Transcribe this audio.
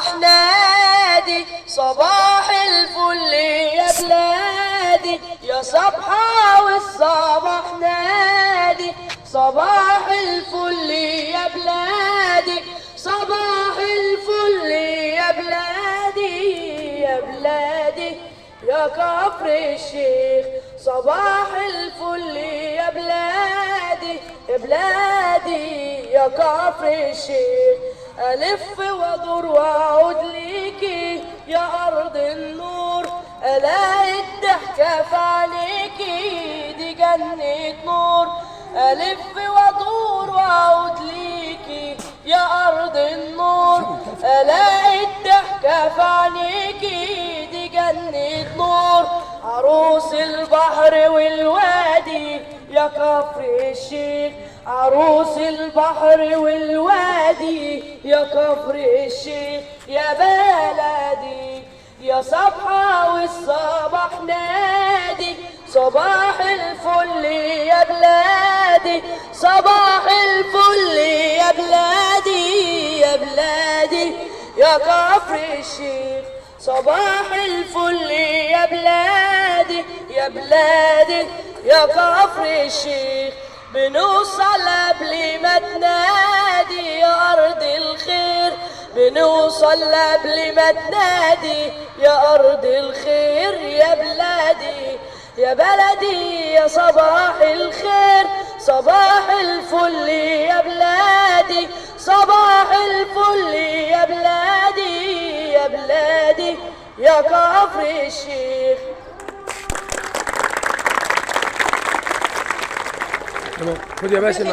الصباح نادي، صباح الفل يا بلادي يا صبحة والصباح نادي، صباح الفل يا بلادي، صباح الفل يا بلادي يا بلادي يا كفر الشيخ، صباح الفل يا بلادي يا بلادي يا كفر الشيخ. ألف وأدور وأعود ليكي يا أرض النور، ألاقي الضحكة في عينيكي دي جنة نور. ألف وأدور وأعود ليكي يا أرض النور، ألاقي الضحكة في عينيكي دي جنة نور. عروس البحر والوادي يا كفر الشيخ، عروس البحر والوادي يا كفر الشيخ. يا بلدي يا صبحة والصباح نادي، صباح الفل يا بلادي، صباح الفل يا بلادي يا بلادي يا كفر الشيخ، صباح الفل يا بلادي يا بلادي يا كفر الشيخ. بنوصل قبل ما تنادي يا أرض الخير، بنوصل قبل ما تنادي يا أرض الخير. يا بلادي يا بلدي يا صباح الخير، صباح الفل يا بلادي، صباح الفل يا بلادي يا بلادي يا كفر الشيخ. خد يا باسم.